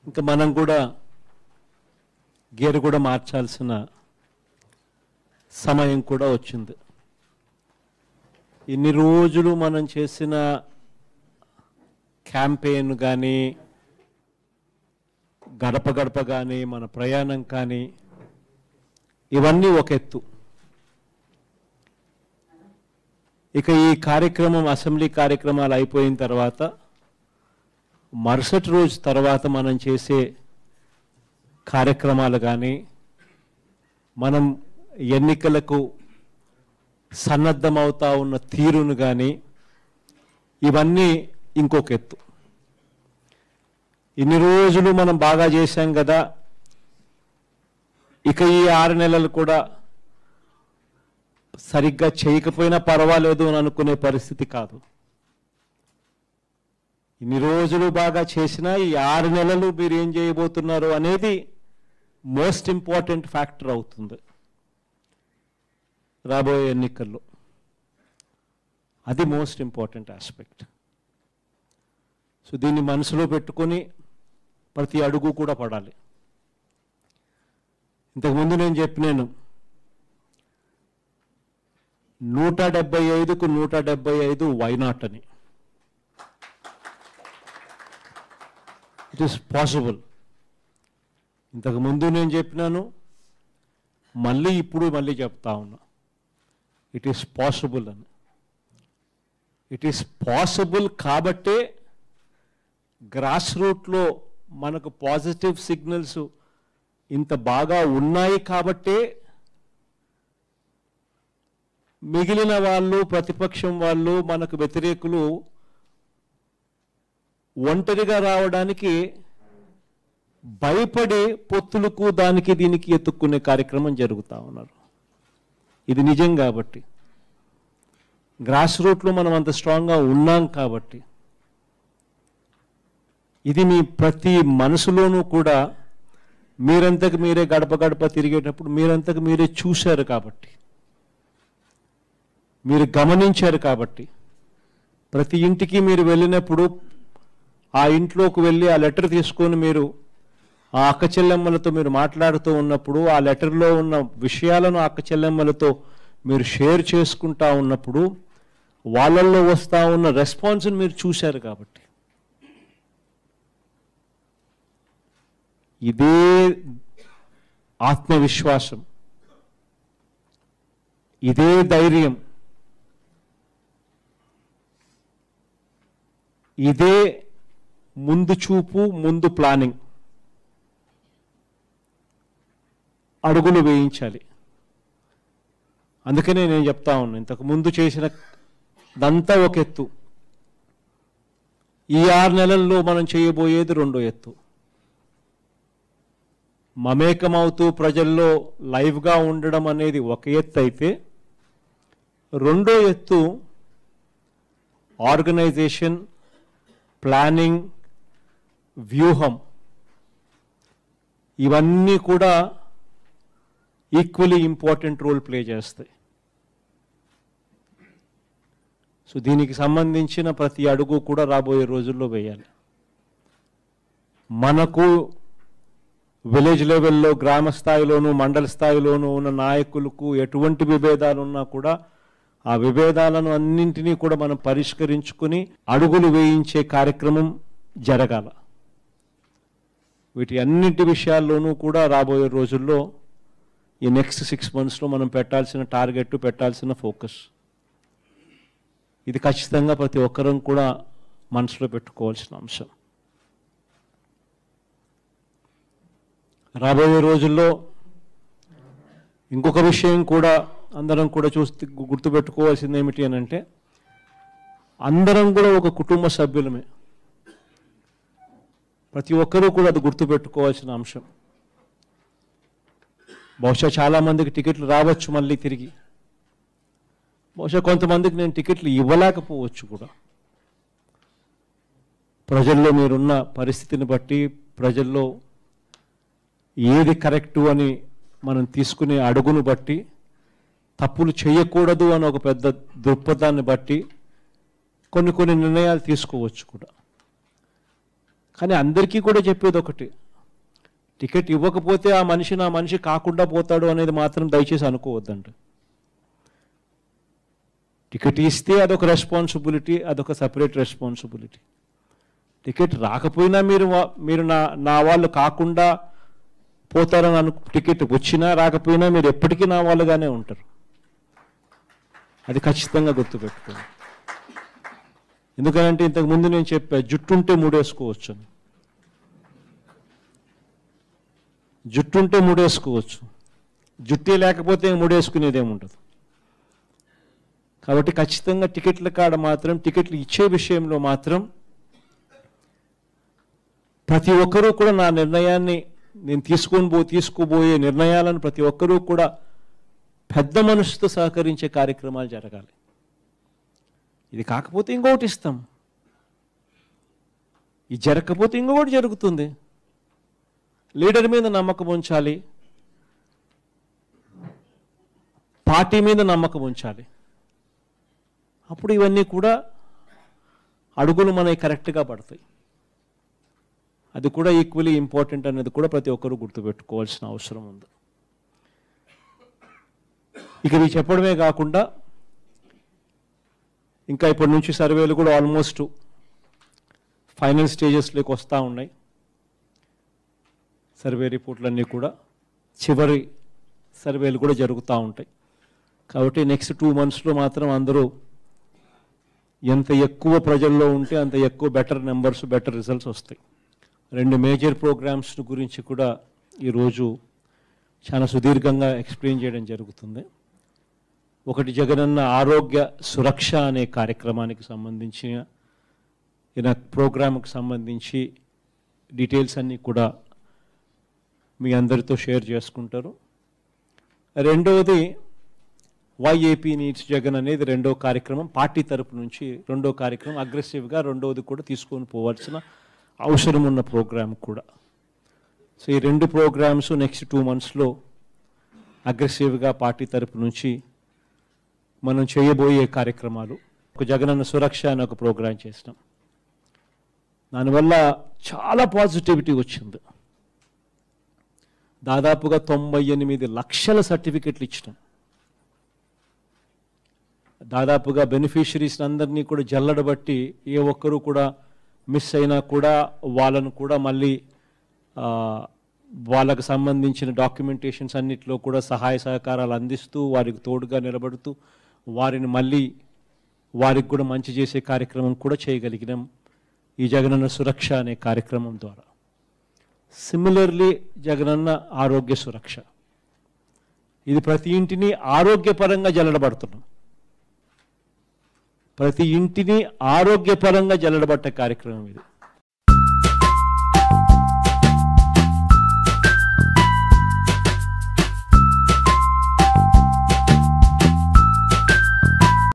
ఇంకా మనం కూడా గేర్ కూడా మార్చాల్సిన సమయం కూడా వచ్చింది. ఇన్ని రోజులు మనం చేసిన క్యాంపెయిన్ కానీ, గడప గడప కానీ, మన ప్రయాణం కానీ, ఇవన్నీ ఒక ఎత్తు. ఇక ఈ కార్యక్రమం, అసెంబ్లీ కార్యక్రమాలు అయిపోయిన తర్వాత మరుసటి రోజు తర్వాత మనం చేసే కార్యక్రమాలు కానీ, మనం ఎన్నికలకు సన్నద్ధమవుతా ఉన్న తీరును కానీ, ఇవన్నీ ఇంకొక ఎత్తు. ఇన్ని రోజులు మనం బాగా చేశాం కదా, ఇక ఈ 6 నెలలు కూడా సరిగ్గా చేయకపోయినా పర్వాలేదు అని అనుకునే పరిస్థితి కాదు. ఇన్ని రోజులు బాగా చేసినా ఈ 6 నెలలు మీరు ఏం చేయబోతున్నారు అనేది మోస్ట్ ఇంపార్టెంట్ ఫ్యాక్టర్ అవుతుంది రాబోయే ఎన్నికల్లో. అది మోస్ట్ ఇంపార్టెంట్ ఆస్పెక్ట్. సో దీన్ని మనసులో పెట్టుకొని ప్రతి అడుగు కూడా పడాలి. ఇంతకుముందు నేను చెప్పినాను, 175కు 175 వైనాట్ అని. It is possible. ఇంతకుముందు నేను చెప్పినాను, ఇప్పుడు చెప్తా ఉన్నా, ఇట్ ఈస్ పాసిబుల్ అని. ఇట్ ఈస్ పాసిబుల్ కాబట్టే గ్రాస్ రూట్లో మనకు పాజిటివ్ సిగ్నల్స్ ఇంత బాగా ఉన్నాయి కాబట్టే మిగిలిన వాళ్ళు, ప్రతిపక్షం వాళ్ళు, మనకు వ్యతిరేకులు ఒంటరిగా రావడానికి భయపడి పొత్తులకు దానికి దీనికి ఎత్తుక్కునే కార్యక్రమం జరుగుతూ ఉన్నారు. ఇది నిజం కాబట్టి, గ్రాస్ రూట్లో మనం అంత స్ట్రాంగ్గా ఉన్నాం కాబట్టి, ఇది మీ ప్రతి మనసులోనూ కూడా మీరంతకు మీరే గడప గడప తిరిగేటప్పుడు మీరంతకు మీరే చూశారు కాబట్టి, మీరు గమనించారు కాబట్టి, ప్రతి ఇంటికి మీరు వెళ్ళినప్పుడు ఆ ఇంట్లోకి వెళ్ళి ఆ లెటర్ తీసుకొని మీరు ఆ అక్క చెల్లెమ్మలతో మీరు మాట్లాడుతూ ఉన్నప్పుడు, ఆ లెటర్లో ఉన్న విషయాలను అక్క చెల్లెమ్మలతో మీరు షేర్ చేసుకుంటా ఉన్నప్పుడు వాళ్ళల్లో వస్తూ ఉన్న రెస్పాన్స్ని మీరు చూశారు కాబట్టి, ఇదే ఆత్మవిశ్వాసం, ఇదే ధైర్యం, ఇదే ముందు చూపు, ముందు ప్లానింగ్ అడుగులు వేయించాలి. అందుకనే నేను చెప్తా ఉన్నాను, ఇంతకు ముందు చేసిన దంతా ఒక ఎత్తు, ఈ 6 నెలల్లో మనం చేయబోయేది రెండో ఎత్తు. మమేకమవుతూ ప్రజల్లో లైవ్గా ఉండడం అనేది ఒక ఎత్తు అయితే, రెండో ఎత్తు ఆర్గనైజేషన్, ప్లానింగ్, వ్యూహం, ఇవన్నీ కూడా ఈక్వలీ ఇంపార్టెంట్ రోల్ ప్లే చేస్తాయి. సో దీనికి సంబంధించిన ప్రతి అడుగు కూడా రాబోయే రోజుల్లో వేయాలి. మనకు విలేజ్ లెవెల్లో, గ్రామ స్థాయిలోనూ, మండల స్థాయిలోనూ ఉన్న నాయకులకు ఎటువంటి విభేదాలు ఉన్నా కూడా ఆ విభేదాలను అన్నింటినీ కూడా మనం పరిష్కరించుకుని అడుగులు వేయించే కార్యక్రమం జరగాల. వీటి అన్నింటి విషయాల్లోనూ కూడా రాబోయే రోజుల్లో ఈ నెక్స్ట్ 6 monthsలో మనం పెట్టాల్సిన టార్గెట్, పెట్టాల్సిన ఫోకస్, ఇది ఖచ్చితంగా ప్రతి ఒక్కరం కూడా మనసులో పెట్టుకోవాల్సిన అంశం. రాబోయే రోజుల్లో ఇంకొక విషయం కూడా అందరం కూడా గుర్తుపెట్టుకోవాల్సింది ఏమిటి అని అంటే, అందరం కూడా ఒక కుటుంబ సభ్యులమే. ప్రతి ఒక్కరూ కూడా అది గుర్తుపెట్టుకోవాల్సిన అంశం. బహుశా చాలామందికి టికెట్లు రావచ్చు మళ్ళీ తిరిగి, బహుశా కొంతమందికి నేను టికెట్లు ఇవ్వలేకపోవచ్చు కూడా. ప్రజల్లో మీరున్న పరిస్థితిని బట్టి, ప్రజల్లో ఏది కరెక్టు అని మనం తీసుకునే అడుగును బట్టి, తప్పులు చేయకూడదు అని ఒక పెద్ద దృక్పథాన్ని బట్టి కొన్ని నిర్ణయాలు తీసుకోవచ్చు కూడా. కానీ అందరికీ కూడా చెప్పేది ఒకటి, టికెట్ ఇవ్వకపోతే ఆ మనిషి కాకుండా పోతాడు అనేది మాత్రం దయచేసి అనుకోవద్దండి. టికెట్ ఇస్తే అదొక రెస్పాన్సిబిలిటీ, అదొక సపరేట్ రెస్పాన్సిబిలిటీ. టికెట్ రాకపోయినా మీరు నా వాళ్ళు కాకుండా పోతారని టికెట్ వచ్చినా రాకపోయినా మీరు ఎప్పటికీ నా వాళ్ళుగానే ఉంటారు. అది ఖచ్చితంగా గుర్తుపెట్టుకోండి. ఎందుకంటే ఇంతకుముందు నేను చెప్పా, జుట్టుంటే మూడేసుకోవచ్చు అని. జుట్టుంటే మూడేసుకోవచ్చు, జుట్టే లేకపోతే మూడేసుకునేది ఏముండదు. కాబట్టి ఖచ్చితంగా టికెట్ల కాడ మాత్రం, టికెట్లు ఇచ్చే విషయంలో మాత్రం ప్రతి ఒక్కరూ కూడా నా నిర్ణయాన్ని, నేను తీసుకోబోయే నిర్ణయాలను ప్రతి ఒక్కరూ కూడా పెద్ద మనసుతో సహకరించే కార్యక్రమాలు జరగాలి. ఇది కాకపోతే ఇంకొకటి ఇస్తాం, ఇది జరగకపోతే ఇంకొకటి జరుగుతుంది. లీడర్ మీద నమ్మకం ఉంచాలి, పార్టీ మీద నమ్మకం ఉంచాలి. అప్పుడు ఇవన్నీ కూడా అడుగులు మనకి కరెక్ట్గా పడతాయి. అది కూడా ఈక్వలీ ఇంపార్టెంట్ అనేది కూడా ప్రతి ఒక్కరూ గుర్తుపెట్టుకోవాల్సిన అవసరం ఉంది. ఇక ఇది చెప్పడమే కాకుండా ఇంకా ఇప్పటి నుంచి సర్వేలు కూడా ఆల్మోస్ట్ ఫైనల్ స్టేజెస్లోకి వస్తూ ఉన్నాయి. సర్వే రిపోర్ట్లన్నీ కూడా చివరి సర్వేలు కూడా జరుగుతూ ఉంటాయి. కాబట్టి నెక్స్ట్ 2 monthsలో మాత్రం అందరూ ఎంత ఎక్కువ ప్రజల్లో ఉంటే అంత ఎక్కువ బెటర్ నెంబర్స్, బెటర్ రిజల్ట్స్ వస్తాయి. 2 మేజర్ ప్రోగ్రామ్స్ గురించి కూడా ఈరోజు చాలా సుదీర్ఘంగా ఎక్స్ప్లెయిన్ చేయడం జరుగుతుంది. ఒకటి జగనన్న ఆరోగ్య సురక్ష అనే కార్యక్రమానికి సంబంధించిన ప్రోగ్రామ్కి సంబంధించి డీటెయిల్స్ అన్నీ కూడా మీ అందరితో షేర్ చేసుకుంటారు. రెండవది వైఏపీ నీడ్స్ జగన్ అనేది రెండో కార్యక్రమం, పార్టీ తరపు నుంచి రెండో కార్యక్రమం, అగ్రెసివ్గా రెండవది కూడా తీసుకొని పోవాల్సిన అవసరం ఉన్న ప్రోగ్రామ్ కూడా. సో ఈ 2 ప్రోగ్రామ్స్ నెక్స్ట్ 2 monthsలో అగ్రెసివ్గా పార్టీ తరపు నుంచి మనం చేయబోయే కార్యక్రమాలు. ఒక జగనన్న సురక్ష అనే ఒక ప్రోగ్రాం చేసినాం. దానివల్ల చాలా పాజిటివిటీ వచ్చింది. దాదాపుగా 98 లక్షల సర్టిఫికెట్లు ఇచ్చినాం. దాదాపుగా బెనిఫిషరీస్ అందరినీ కూడా జల్లడబట్టి ఏ ఒక్కరూ కూడా మిస్ అయినా కూడా వాళ్ళను కూడా మళ్ళీ వాళ్ళకు సంబంధించిన డాక్యుమెంటేషన్స్ అన్నిటిలో కూడా సహాయ సహకారాలు అందిస్తూ వారికి తోడుగా నిలబడుతూ వారిని మళ్ళీ వారికి కూడా మంచి చేసే కార్యక్రమం కూడా చేయగలిగినాం ఈ జగనన్న సురక్ష అనే కార్యక్రమం ద్వారా. సిమిలర్లీ జగనన్న ఆరోగ్య సురక్ష, ఇది ప్రతి ఇంటిని ఆరోగ్యపరంగా జల్లడబడుతున్నాం. ప్రతి ఇంటిని ఆరోగ్యపరంగా జల్లడబట్టే కార్యక్రమం ఇది.